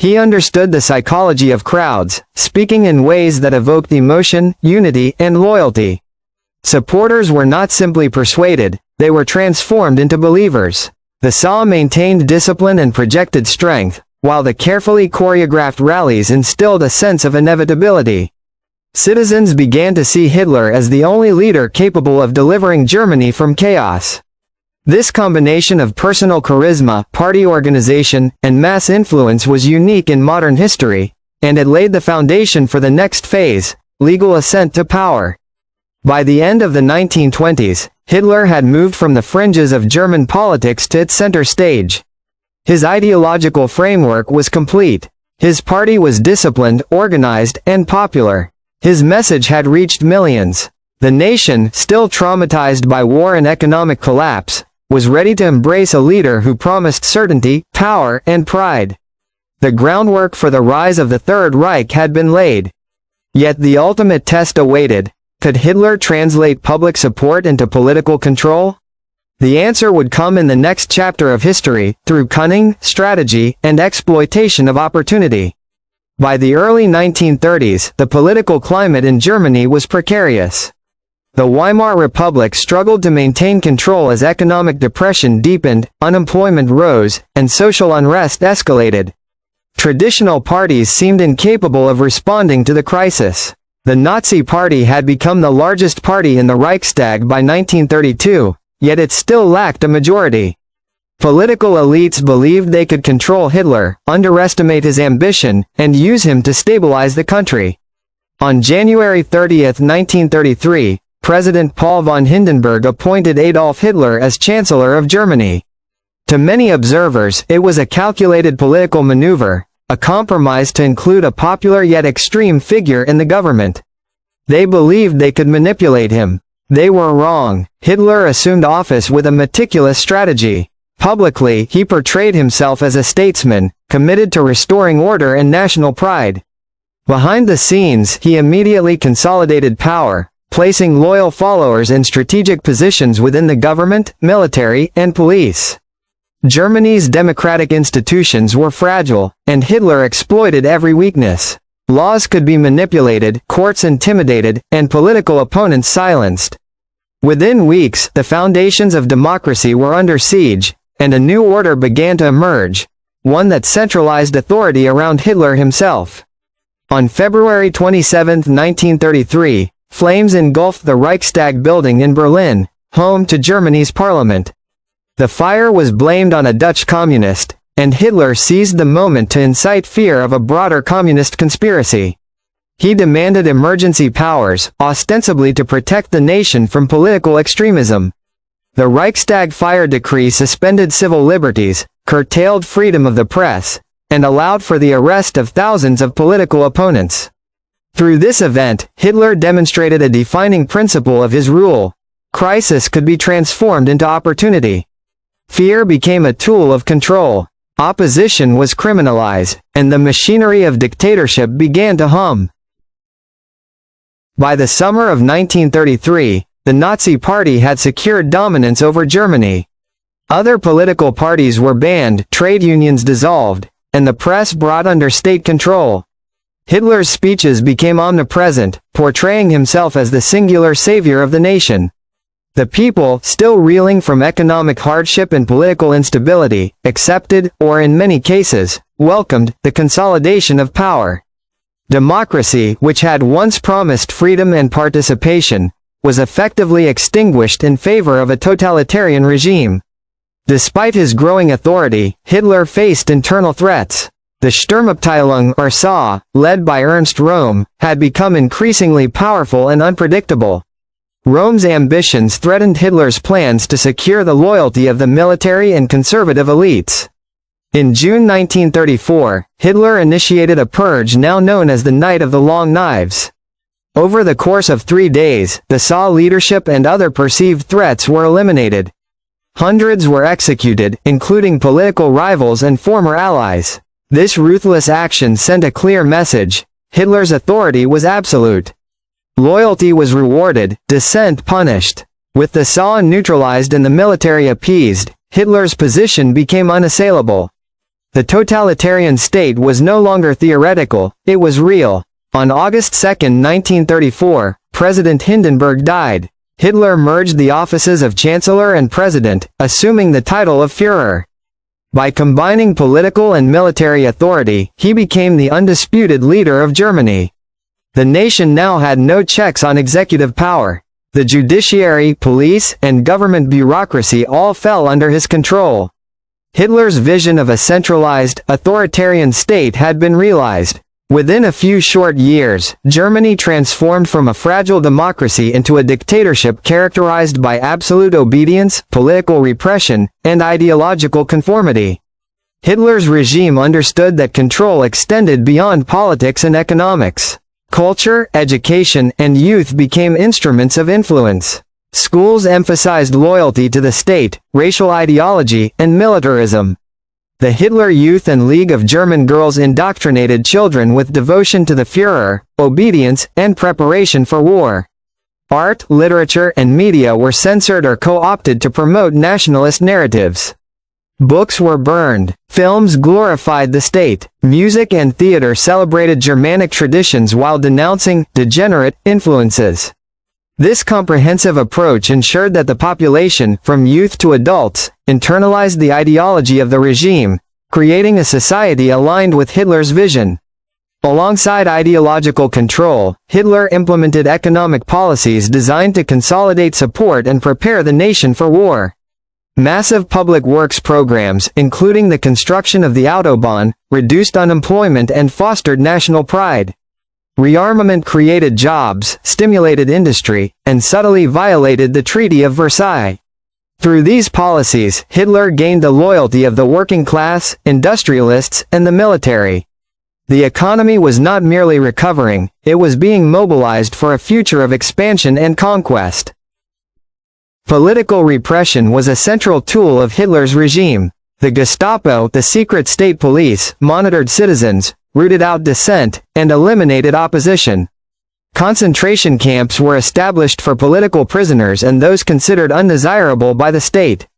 He understood the psychology of crowds, speaking in ways that evoked emotion, unity, and loyalty. Supporters were not simply persuaded, they were transformed into believers. The SA maintained discipline and projected strength, while the carefully choreographed rallies instilled a sense of inevitability. Citizens began to see Hitler as the only leader capable of delivering Germany from chaos. This combination of personal charisma, party organization, and mass influence was unique in modern history, and it laid the foundation for the next phase, legal ascent to power. By the end of the 1920s, Hitler had moved from the fringes of German politics to its center stage. His ideological framework was complete. His party was disciplined, organized, and popular. His message had reached millions. The nation, still traumatized by war and economic collapse, was ready to embrace a leader who promised certainty, power, and pride. The groundwork for the rise of the Third Reich had been laid. Yet the ultimate test awaited. Could Hitler translate public support into political control? The answer would come in the next chapter of history, through cunning, strategy, and exploitation of opportunity. By the early 1930s, the political climate in Germany was precarious. The Weimar Republic struggled to maintain control as economic depression deepened, unemployment rose, and social unrest escalated. Traditional parties seemed incapable of responding to the crisis. The Nazi Party had become the largest party in the Reichstag by 1932, yet it still lacked a majority. Political elites believed they could control Hitler, underestimate his ambition, and use him to stabilize the country. On January 30, 1933, President Paul von Hindenburg appointed Adolf Hitler as Chancellor of Germany. To many observers, it was a calculated political maneuver, a compromise to include a popular yet extreme figure in the government. They believed they could manipulate him. They were wrong. Hitler assumed office with a meticulous strategy. Publicly, he portrayed himself as a statesman, committed to restoring order and national pride. Behind the scenes, he immediately consolidated power, placing loyal followers in strategic positions within the government, military, and police. Germany's democratic institutions were fragile, and Hitler exploited every weakness. Laws could be manipulated, courts intimidated, and political opponents silenced. Within weeks, the foundations of democracy were under siege, and a new order began to emerge, one that centralized authority around Hitler himself. On February 27, 1933, flames engulfed the Reichstag building in Berlin, home to Germany's parliament. The fire was blamed on a Dutch communist, and Hitler seized the moment to incite fear of a broader communist conspiracy. He demanded emergency powers, ostensibly to protect the nation from political extremism. The Reichstag fire decree suspended civil liberties, curtailed freedom of the press, and allowed for the arrest of thousands of political opponents. Through this event, Hitler demonstrated a defining principle of his rule. Crisis could be transformed into opportunity. Fear became a tool of control. Opposition was criminalized, and the machinery of dictatorship began to hum. By the summer of 1933, the Nazi Party had secured dominance over Germany. Other political parties were banned, trade unions dissolved, and the press brought under state control. Hitler's speeches became omnipresent, portraying himself as the singular savior of the nation. The people, still reeling from economic hardship and political instability, accepted, or in many cases, welcomed, the consolidation of power. Democracy, which had once promised freedom and participation, was effectively extinguished in favor of a totalitarian regime. Despite his growing authority, Hitler faced internal threats. The Sturmabteilung or SA, led by Ernst Röhm, had become increasingly powerful and unpredictable. Röhm's ambitions threatened Hitler's plans to secure the loyalty of the military and conservative elites. In June 1934, Hitler initiated a purge now known as the Night of the Long Knives. Over the course of 3 days, the SA leadership and other perceived threats were eliminated. Hundreds were executed, including political rivals and former allies. This ruthless action sent a clear message: Hitler's authority was absolute. Loyalty was rewarded, dissent punished. With the SA neutralized and the military appeased, Hitler's position became unassailable. The totalitarian state was no longer theoretical, it was real. On August 2, 1934, President Hindenburg died. Hitler merged the offices of Chancellor and President, assuming the title of Führer. By combining political and military authority, he became the undisputed leader of Germany. The nation now had no checks on executive power. The judiciary, police, and government bureaucracy all fell under his control. Hitler's vision of a centralized, authoritarian state had been realized. Within a few short years, Germany transformed from a fragile democracy into a dictatorship characterized by absolute obedience, political repression, and ideological conformity. Hitler's regime understood that control extended beyond politics and economics. Culture, education, and youth became instruments of influence. Schools emphasized loyalty to the state, racial ideology, and militarism. The Hitler Youth and League of German Girls indoctrinated children with devotion to the Führer, obedience, and preparation for war. Art, literature, and media were censored or co-opted to promote nationalist narratives. Books were burned. Films glorified the state. Music and theater celebrated Germanic traditions while denouncing degenerate influences. This comprehensive approach ensured that the population, from youth to adults, internalized the ideology of the regime, creating a society aligned with Hitler's vision. Alongside ideological control, Hitler implemented economic policies designed to consolidate support and prepare the nation for war. Massive public works programs, including the construction of the Autobahn, reduced unemployment and fostered national pride. Rearmament created jobs, stimulated industry, and subtly violated the Treaty of Versailles. Through these policies, Hitler gained the loyalty of the working class, industrialists, and the military. The economy was not merely recovering, it was being mobilized for a future of expansion and conquest. Political repression was a central tool of Hitler's regime. The Gestapo, the secret state police, monitored citizens, rooted out dissent, and eliminated opposition. Concentration camps were established for political prisoners and those considered undesirable by the state.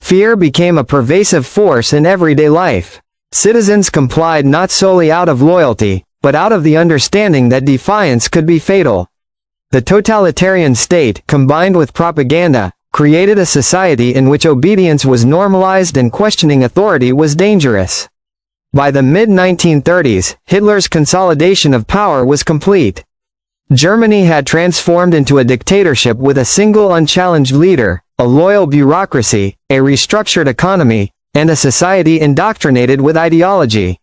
Fear became a pervasive force in everyday life. Citizens complied not solely out of loyalty, but out of the understanding that defiance could be fatal. The totalitarian state, combined with propaganda, created a society in which obedience was normalized and questioning authority was dangerous. By the mid-1930s, Hitler's consolidation of power was complete. Germany had transformed into a dictatorship with a single unchallenged leader, a loyal bureaucracy, a restructured economy, and a society indoctrinated with ideology.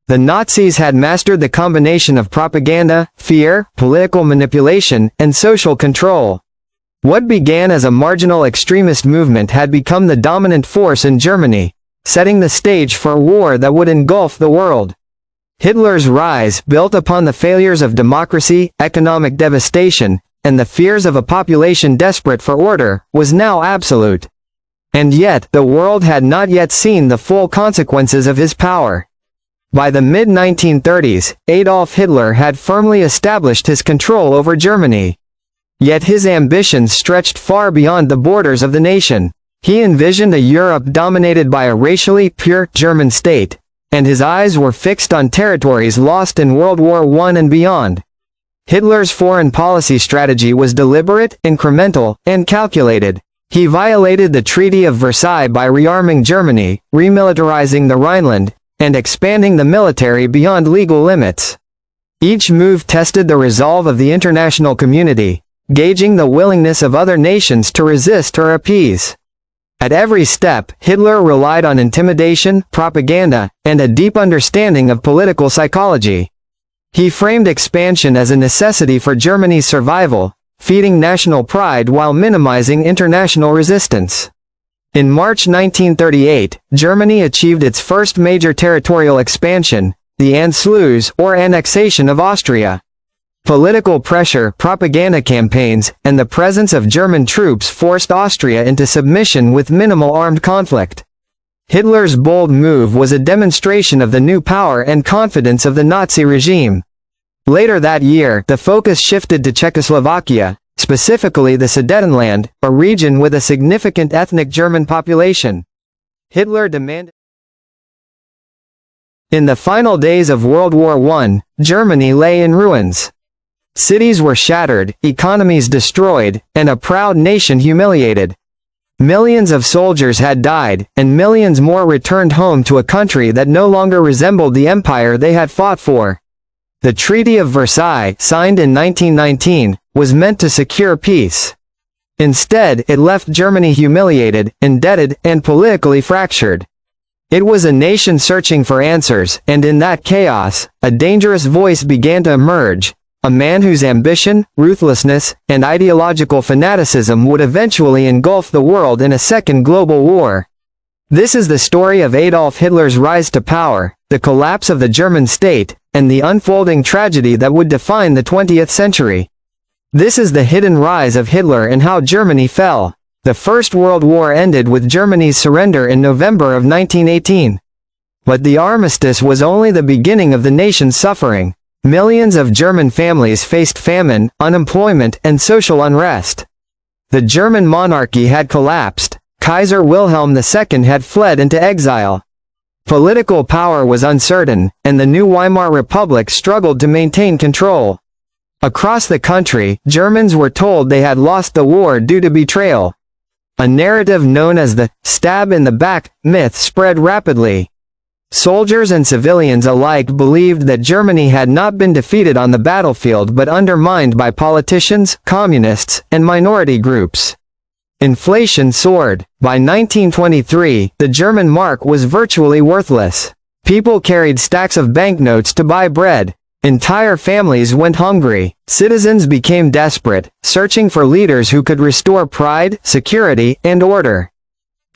The Nazis had mastered the combination of propaganda, fear, political manipulation, and social control. What began as a marginal extremist movement had become the dominant force in Germany, setting the stage for a war that would engulf the world. Hitler's rise, built upon the failures of democracy, economic devastation, and the fears of a population desperate for order, was now absolute. And yet, the world had not yet seen the full consequences of his power. By the mid-1930s, Adolf Hitler had firmly established his control over Germany. Yet his ambitions stretched far beyond the borders of the nation. He envisioned a Europe dominated by a racially pure German state, and his eyes were fixed on territories lost in World War I and beyond. Hitler's foreign policy strategy was deliberate, incremental, and calculated. He violated the Treaty of Versailles by rearming Germany, remilitarizing the Rhineland, and expanding the military beyond legal limits. Each move tested the resolve of the international community, gauging the willingness of other nations to resist or appease. At every step, Hitler relied on intimidation, propaganda, and a deep understanding of political psychology. He framed expansion as a necessity for Germany's survival, feeding national pride while minimizing international resistance. In March 1938, Germany achieved its first major territorial expansion, the Anschluss, or annexation of Austria. Political pressure, propaganda campaigns, and the presence of German troops forced Austria into submission with minimal armed conflict. Hitler's bold move was a demonstration of the new power and confidence of the Nazi regime. Later that year, the focus shifted to Czechoslovakia, specifically the Sudetenland, a region with a significant ethnic German population. Hitler demanded In the final days of World War I, Germany lay in ruins. Cities were shattered, economies destroyed, and a proud nation humiliated. Millions of soldiers had died, and millions more returned home to a country that no longer resembled the empire they had fought for. The Treaty of Versailles, signed in 1919, was meant to secure peace. Instead, it left Germany humiliated, indebted, and politically fractured. It was a nation searching for answers, and in that chaos, a dangerous voice began to emerge, a man whose ambition, ruthlessness, and ideological fanaticism would eventually engulf the world in a second global war. This is the story of Adolf Hitler's rise to power, the collapse of the German state, and the unfolding tragedy that would define the 20th century. This is the hidden rise of Hitler and how Germany fell. The First World War ended with Germany's surrender in November of 1918. But the armistice was only the beginning of the nation's suffering. Millions of German families faced famine, unemployment, and social unrest. The German monarchy had collapsed. Kaiser Wilhelm II had fled into exile. Political power was uncertain, and the new Weimar Republic struggled to maintain control. Across the country, Germans were told they had lost the war due to betrayal. A narrative known as the "stab in the back" myth spread rapidly. Soldiers and civilians alike believed that Germany had not been defeated on the battlefield but undermined by politicians, communists, and minority groups. Inflation soared. By 1923, the German mark was virtually worthless. People carried stacks of banknotes to buy bread. Entire families went hungry. Citizens became desperate, searching for leaders who could restore pride, security, and order.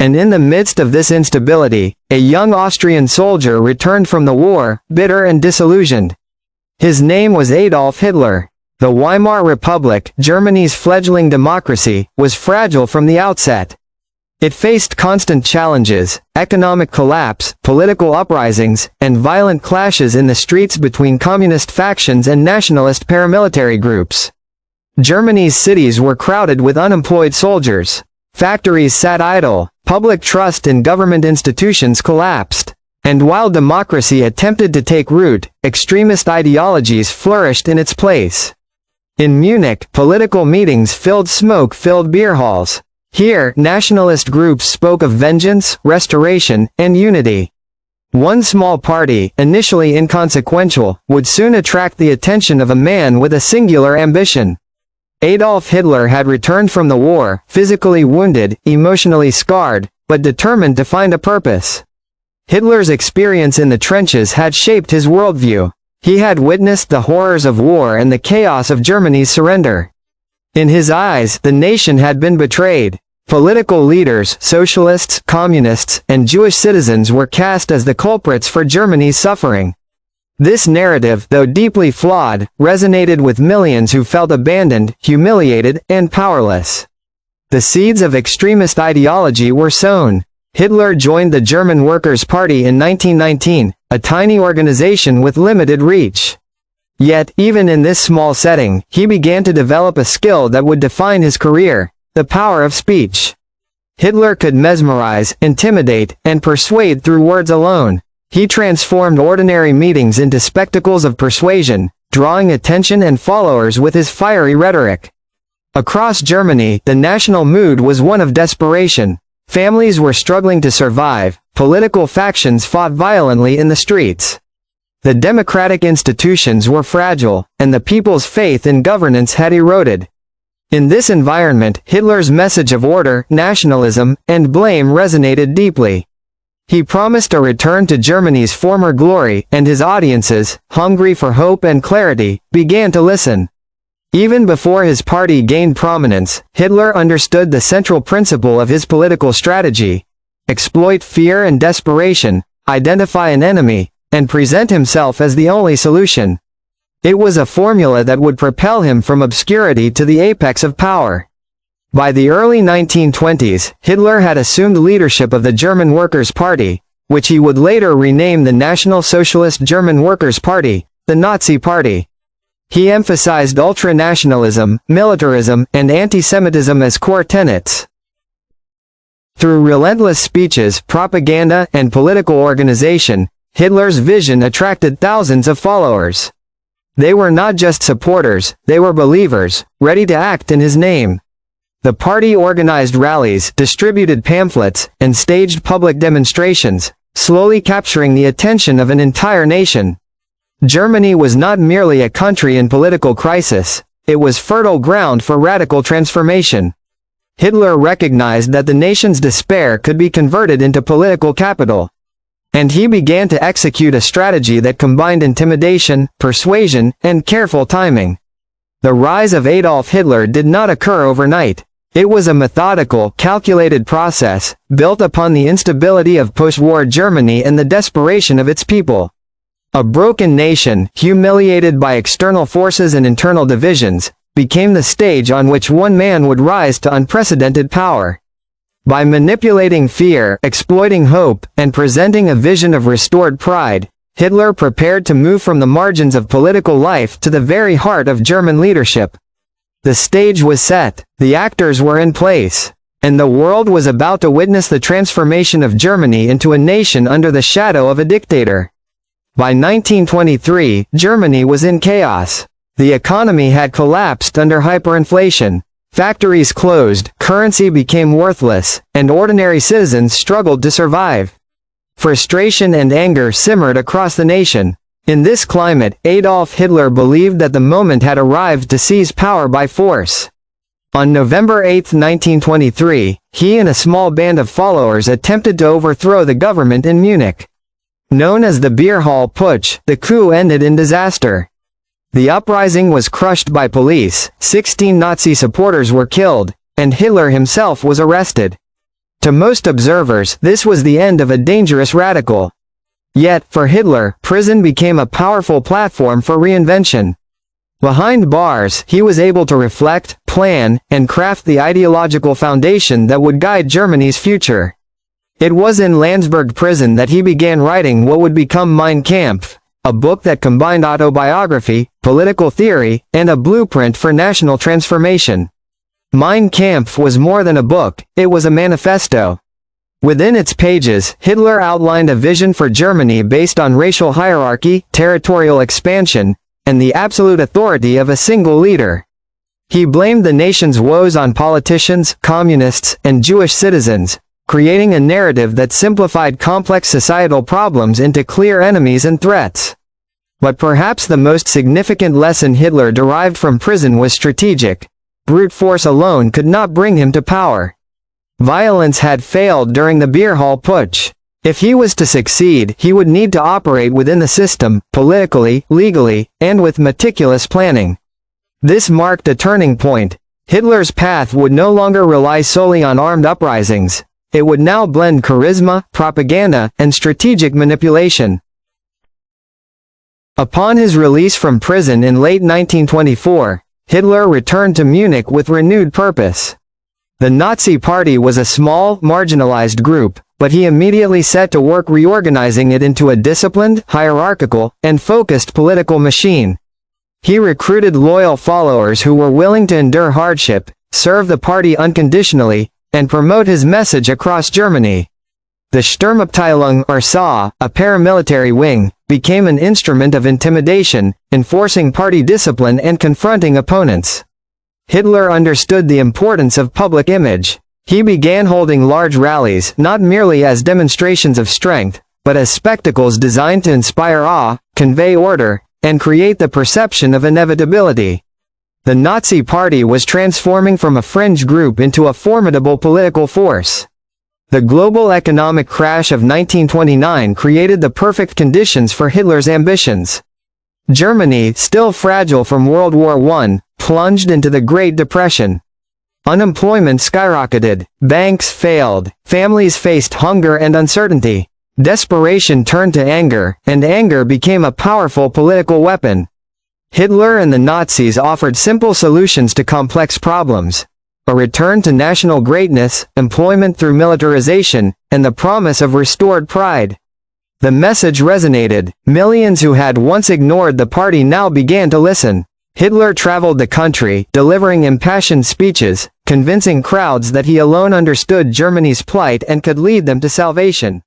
And in the midst of this instability, a young Austrian soldier returned from the war, bitter and disillusioned. His name was Adolf Hitler. The Weimar Republic, Germany's fledgling democracy, was fragile from the outset. It faced constant challenges: economic collapse, political uprisings, and violent clashes in the streets between communist factions and nationalist paramilitary groups. Germany's cities were crowded with unemployed soldiers. Factories sat idle, public trust in government institutions collapsed. And while democracy attempted to take root, extremist ideologies flourished in its place. In Munich, political meetings filled smoke-filled beer halls. Here, nationalist groups spoke of vengeance, restoration, and unity. One small party, initially inconsequential, would soon attract the attention of a man with a singular ambition. Adolf Hitler had returned from the war, physically wounded, emotionally scarred, but determined to find a purpose. Hitler's experience in the trenches had shaped his worldview. He had witnessed the horrors of war and the chaos of Germany's surrender. In his eyes, the nation had been betrayed. Political leaders, socialists, communists, and Jewish citizens were cast as the culprits for Germany's suffering. This narrative, though deeply flawed, resonated with millions who felt abandoned, humiliated, and powerless. The seeds of extremist ideology were sown. Hitler joined the German Workers' Party in 1919, a tiny organization with limited reach. Yet, even in this small setting, he began to develop a skill that would define his career: the power of speech. Hitler could mesmerize, intimidate, and persuade through words alone. He transformed ordinary meetings into spectacles of persuasion, drawing attention and followers with his fiery rhetoric. Across Germany, the national mood was one of desperation. Families were struggling to survive, political factions fought violently in the streets. The democratic institutions were fragile, and the people's faith in governance had eroded. In this environment, Hitler's message of order, nationalism, and blame resonated deeply. He promised a return to Germany's former glory, and his audiences, hungry for hope and clarity, began to listen. Even before his party gained prominence, Hitler understood the central principle of his political strategy: exploit fear and desperation, identify an enemy, and present himself as the only solution. It was a formula that would propel him from obscurity to the apex of power. By the early 1920s, Hitler had assumed leadership of the German Workers' Party, which he would later rename the National Socialist German Workers' Party, the Nazi Party. He emphasized ultranationalism, militarism, and anti-Semitism as core tenets. Through relentless speeches, propaganda, and political organization, Hitler's vision attracted thousands of followers. They were not just supporters, they were believers, ready to act in his name. The party organized rallies, distributed pamphlets, and staged public demonstrations, slowly capturing the attention of an entire nation. Germany was not merely a country in political crisis, it was fertile ground for radical transformation. Hitler recognized that the nation's despair could be converted into political capital. And he began to execute a strategy that combined intimidation, persuasion, and careful timing. The rise of Adolf Hitler did not occur overnight. It was a methodical, calculated process, built upon the instability of post-war Germany and the desperation of its people. A broken nation, humiliated by external forces and internal divisions, became the stage on which one man would rise to unprecedented power. By manipulating fear, exploiting hope, and presenting a vision of restored pride, Hitler prepared to move from the margins of political life to the very heart of German leadership. The stage was set, the actors were in place, and the world was about to witness the transformation of Germany into a nation under the shadow of a dictator. By 1923, Germany was in chaos. The economy had collapsed under hyperinflation. Factories closed, currency became worthless, and ordinary citizens struggled to survive. Frustration and anger simmered across the nation. In this climate, Adolf Hitler believed that the moment had arrived to seize power by force. On November 8, 1923, he and a small band of followers attempted to overthrow the government in Munich. Known as the Beer Hall Putsch, the coup ended in disaster. The uprising was crushed by police, 16 Nazi supporters were killed, and Hitler himself was arrested. To most observers, this was the end of a dangerous radical. Yet, for Hitler, prison became a powerful platform for reinvention. Behind bars, he was able to reflect, plan, and craft the ideological foundation that would guide Germany's future. It was in Landsberg prison that he began writing what would become Mein Kampf, a book that combined autobiography, political theory, and a blueprint for national transformation. Mein Kampf was more than a book, it was a manifesto. Within its pages, Hitler outlined a vision for Germany based on racial hierarchy, territorial expansion, and the absolute authority of a single leader. He blamed the nation's woes on politicians, communists, and Jewish citizens, creating a narrative that simplified complex societal problems into clear enemies and threats. But perhaps the most significant lesson Hitler derived from prison was strategic. Brute force alone could not bring him to power. Violence had failed during the Beer Hall Putsch. If he was to succeed, he would need to operate within the system, politically, legally, and with meticulous planning. This marked a turning point. Hitler's path would no longer rely solely on armed uprisings. It would now blend charisma, propaganda, and strategic manipulation. Upon his release from prison in late 1924, Hitler returned to Munich with renewed purpose. The Nazi Party was a small, marginalized group, but he immediately set to work reorganizing it into a disciplined, hierarchical, and focused political machine. He recruited loyal followers who were willing to endure hardship, serve the party unconditionally, and promote his message across Germany. The Sturmabteilung, or SA, a paramilitary wing, became an instrument of intimidation, enforcing party discipline and confronting opponents. Hitler understood the importance of public image. He began holding large rallies not merely as demonstrations of strength, but as spectacles designed to inspire awe, convey order, and create the perception of inevitability. The Nazi Party was transforming from a fringe group into a formidable political force. The global economic crash of 1929 created the perfect conditions for Hitler's ambitions. Germany, still fragile from World War I, plunged into the Great Depression. Unemployment skyrocketed, banks failed, families faced hunger and uncertainty. Desperation turned to anger, and anger became a powerful political weapon. Hitler and the Nazis offered simple solutions to complex problems: a return to national greatness, employment through militarization, and the promise of restored pride. The message resonated. Millions who had once ignored the party now began to listen. Hitler traveled the country, delivering impassioned speeches, convincing crowds that he alone understood Germany's plight and could lead them to salvation.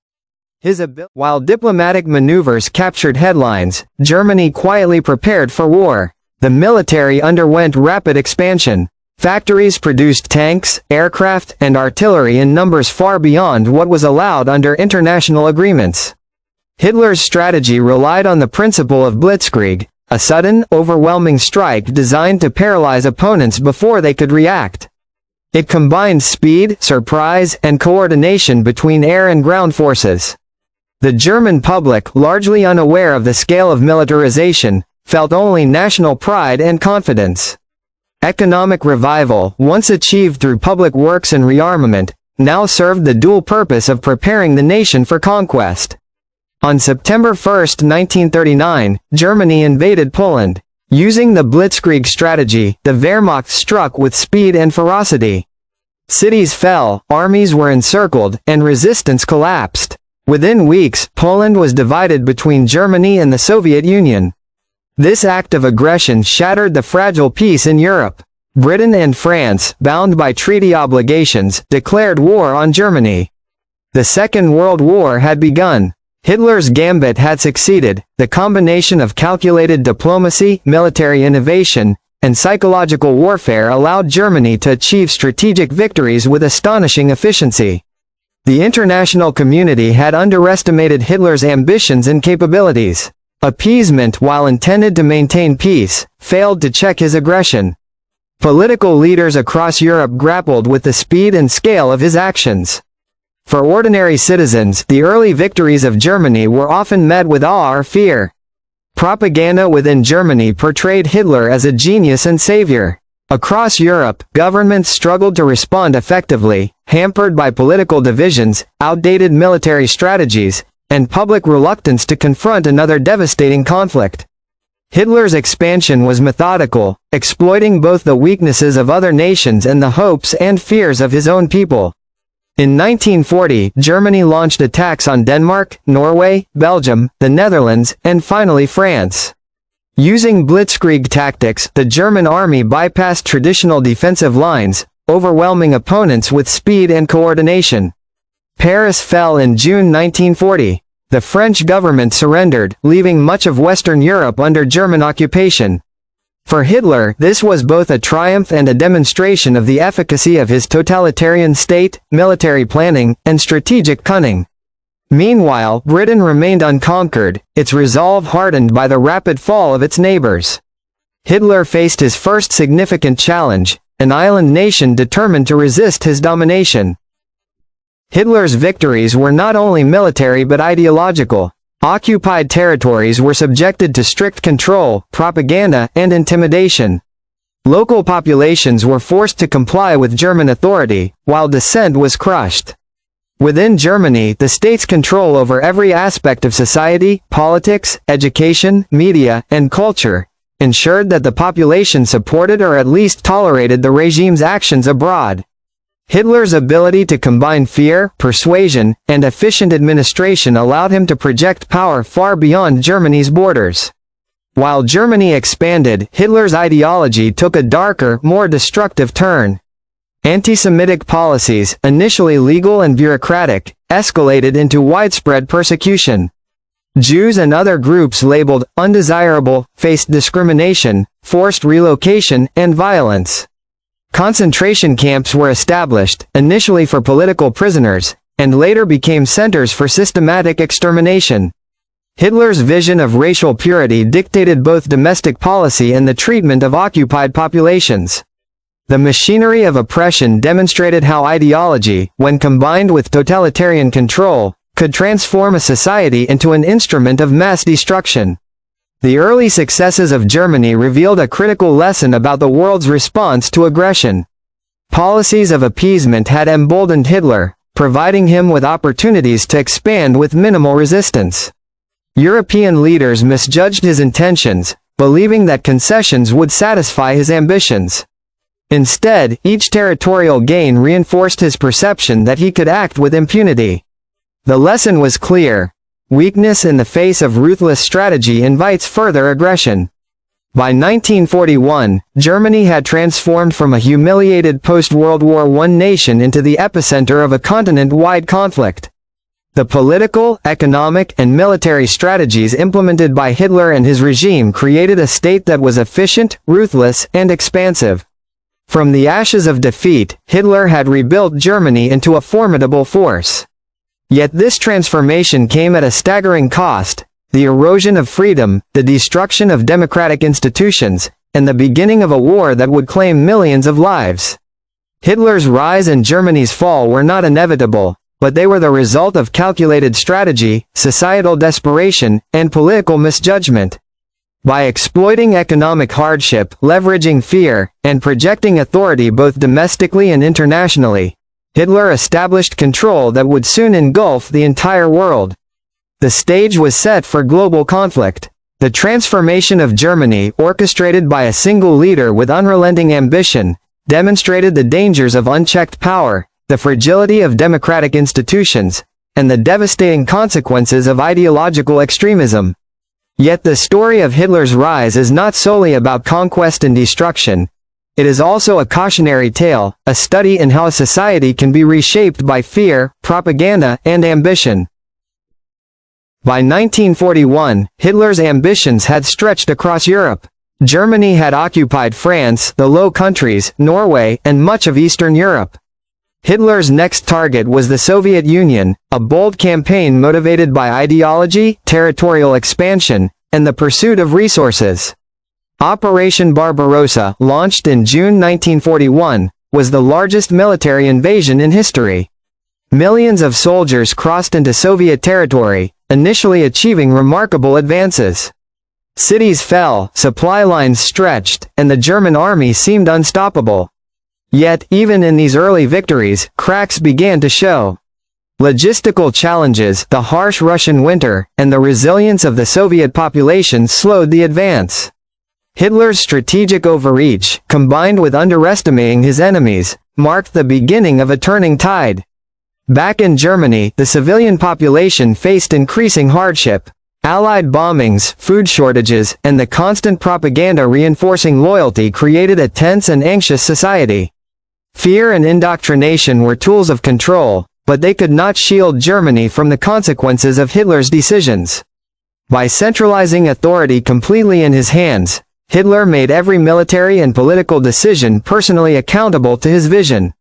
While diplomatic maneuvers captured headlines, Germany quietly prepared for war. The military underwent rapid expansion. Factories produced tanks, aircraft, and artillery in numbers far beyond what was allowed under international agreements. Hitler's strategy relied on the principle of blitzkrieg, a sudden, overwhelming strike designed to paralyze opponents before they could react. It combined speed, surprise, and coordination between air and ground forces. The German public, largely unaware of the scale of militarization, felt only national pride and confidence. Economic revival, once achieved through public works and rearmament, now served the dual purpose of preparing the nation for conquest. On September 1, 1939, Germany invaded Poland. Using the blitzkrieg strategy, the Wehrmacht struck with speed and ferocity. Cities fell, armies were encircled, and resistance collapsed. Within weeks, Poland was divided between Germany and the Soviet Union. This act of aggression shattered the fragile peace in Europe. Britain and France, bound by treaty obligations, declared war on Germany. The Second World War had begun. Hitler's gambit had succeeded. The combination of calculated diplomacy, military innovation, and psychological warfare allowed Germany to achieve strategic victories with astonishing efficiency. The international community had underestimated Hitler's ambitions and capabilities. Appeasement, while intended to maintain peace, failed to check his aggression. Political leaders across Europe grappled with the speed and scale of his actions. For ordinary citizens, the early victories of Germany were often met with awe or fear. Propaganda within Germany portrayed Hitler as a genius and savior. Across Europe, governments struggled to respond effectively, hampered by political divisions, outdated military strategies, and public reluctance to confront another devastating conflict. Hitler's expansion was methodical, exploiting both the weaknesses of other nations and the hopes and fears of his own people. In 1940, Germany launched attacks on Denmark, Norway, Belgium, the Netherlands, and finally France. Using blitzkrieg tactics, the German army bypassed traditional defensive lines, overwhelming opponents with speed and coordination. Paris fell in June 1940. The French government surrendered, leaving much of Western Europe under German occupation. For Hitler, this was both a triumph and a demonstration of the efficacy of his totalitarian state, military planning, and strategic cunning. Meanwhile, Britain remained unconquered, its resolve hardened by the rapid fall of its neighbors. Hitler faced his first significant challenge, an island nation determined to resist his domination. Hitler's victories were not only military but ideological. Occupied territories were subjected to strict control, propaganda, and intimidation. Local populations were forced to comply with German authority, while dissent was crushed. Within Germany, the state's control over every aspect of society, politics, education, media, and culture ensured that the population supported or at least tolerated the regime's actions abroad. Hitler's ability to combine fear, persuasion, and efficient administration allowed him to project power far beyond Germany's borders. While Germany expanded, Hitler's ideology took a darker, more destructive turn. Anti-Semitic policies, initially legal and bureaucratic, escalated into widespread persecution. Jews and other groups labeled undesirable faced discrimination, forced relocation, and violence. Concentration camps were established, initially for political prisoners, and later became centers for systematic extermination. Hitler's vision of racial purity dictated both domestic policy and the treatment of occupied populations. The machinery of oppression demonstrated how ideology, when combined with totalitarian control, could transform a society into an instrument of mass destruction. The early successes of Germany revealed a critical lesson about the world's response to aggression. Policies of appeasement had emboldened Hitler, providing him with opportunities to expand with minimal resistance. European leaders misjudged his intentions, believing that concessions would satisfy his ambitions. Instead, each territorial gain reinforced his perception that he could act with impunity. The lesson was clear. Weakness in the face of ruthless strategy invites further aggression. By 1941, Germany had transformed from a humiliated post-World War I nation into the epicenter of a continent-wide conflict. The political, economic, and military strategies implemented by Hitler and his regime created a state that was efficient, ruthless, and expansive. From the ashes of defeat, Hitler had rebuilt Germany into a formidable force. Yet this transformation came at a staggering cost: the erosion of freedom, the destruction of democratic institutions, and the beginning of a war that would claim millions of lives. Hitler's rise and Germany's fall were not inevitable, but they were the result of calculated strategy, societal desperation, and political misjudgment. By exploiting economic hardship, leveraging fear, and projecting authority both domestically and internationally, Hitler established control that would soon engulf the entire world. The stage was set for global conflict. The transformation of Germany, orchestrated by a single leader with unrelenting ambition, demonstrated the dangers of unchecked power, the fragility of democratic institutions, and the devastating consequences of ideological extremism. Yet the story of Hitler's rise is not solely about conquest and destruction. It is also a cautionary tale, a study in how a society can be reshaped by fear, propaganda, and ambition. By 1941, Hitler's ambitions had stretched across Europe. Germany had occupied France, the Low Countries, Norway, and much of Eastern Europe. Hitler's next target was the Soviet Union, a bold campaign motivated by ideology, territorial expansion, and the pursuit of resources. Operation Barbarossa, launched in June 1941, was the largest military invasion in history. Millions of soldiers crossed into Soviet territory, initially achieving remarkable advances. Cities fell, supply lines stretched, and the German army seemed unstoppable. Yet, even in these early victories, cracks began to show. Logistical challenges, the harsh Russian winter, and the resilience of the Soviet population slowed the advance. Hitler's strategic overreach, combined with underestimating his enemies, marked the beginning of a turning tide. Back in Germany, the civilian population faced increasing hardship. Allied bombings, food shortages, and the constant propaganda reinforcing loyalty created a tense and anxious society. Fear and indoctrination were tools of control, but they could not shield Germany from the consequences of Hitler's decisions. By centralizing authority completely in his hands, Hitler made every military and political decision personally accountable to his vision.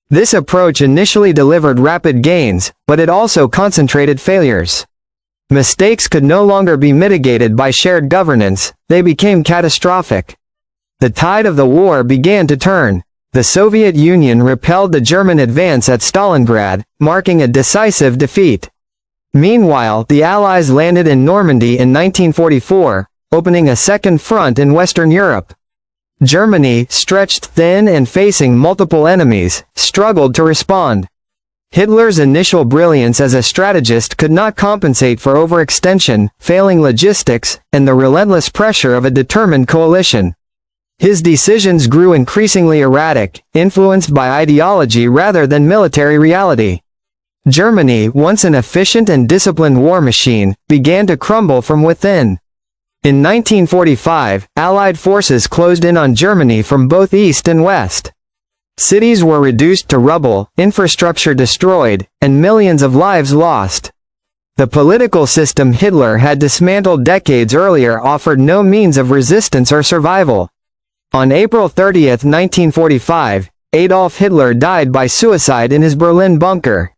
This approach initially delivered rapid gains, but it also concentrated failures. Mistakes could no longer be mitigated by shared governance, they became catastrophic. The tide of the war began to turn. The Soviet Union repelled the German advance at Stalingrad, marking a decisive defeat. Meanwhile, the Allies landed in Normandy in 1944, opening a second front in Western Europe. Germany, stretched thin and facing multiple enemies, struggled to respond. Hitler's initial brilliance as a strategist could not compensate for overextension, failing logistics, and the relentless pressure of a determined coalition. His decisions grew increasingly erratic, influenced by ideology rather than military reality. Germany, once an efficient and disciplined war machine, began to crumble from within. In 1945, Allied forces closed in on Germany from both east and west. Cities were reduced to rubble, infrastructure destroyed, and millions of lives lost. The political system Hitler had dismantled decades earlier offered no means of resistance or survival. On April 30, 1945, Adolf Hitler died by suicide in his Berlin bunker.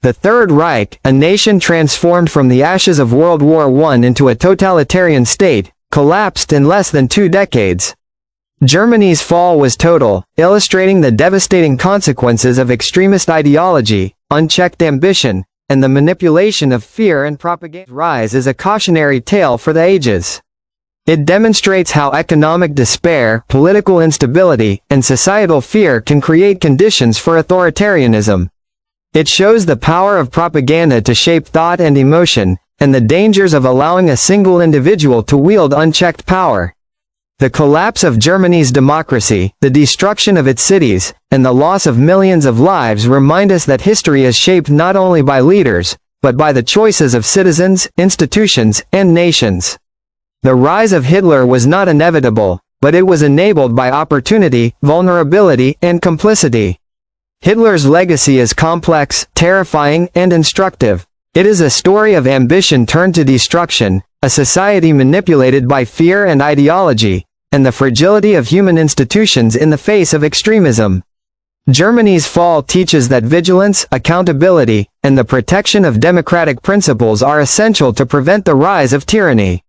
The Third Reich, a nation transformed from the ashes of World War I into a totalitarian state, collapsed in less than 2 decades. Germany's fall was total, illustrating the devastating consequences of extremist ideology, unchecked ambition, and the manipulation of fear and propaganda. Rise is a cautionary tale for the ages. It demonstrates how economic despair, political instability, and societal fear can create conditions for authoritarianism. It shows the power of propaganda to shape thought and emotion, and the dangers of allowing a single individual to wield unchecked power. The collapse of Germany's democracy, the destruction of its cities, and the loss of millions of lives remind us that history is shaped not only by leaders, but by the choices of citizens, institutions, and nations. The rise of Hitler was not inevitable, but it was enabled by opportunity, vulnerability, and complicity. Hitler's legacy is complex, terrifying, and instructive. It is a story of ambition turned to destruction, a society manipulated by fear and ideology, and the fragility of human institutions in the face of extremism. Germany's fall teaches that vigilance, accountability, and the protection of democratic principles are essential to prevent the rise of tyranny.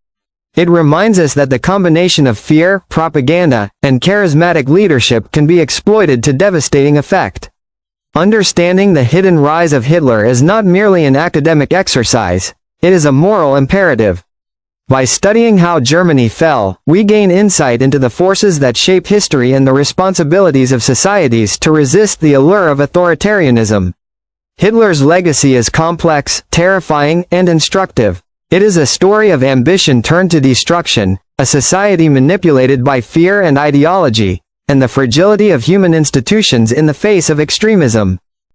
It reminds us that the combination of fear, propaganda, and charismatic leadership can be exploited to devastating effect. Understanding the hidden rise of Hitler is not merely an academic exercise, it is a moral imperative. By studying how Germany fell, we gain insight into the forces that shape history and the responsibilities of societies to resist the allure of authoritarianism. Hitler's legacy is complex, terrifying, and instructive. It is a story of ambition turned to destruction, a society manipulated by fear and ideology, and the fragility of human institutions in the face of extremism.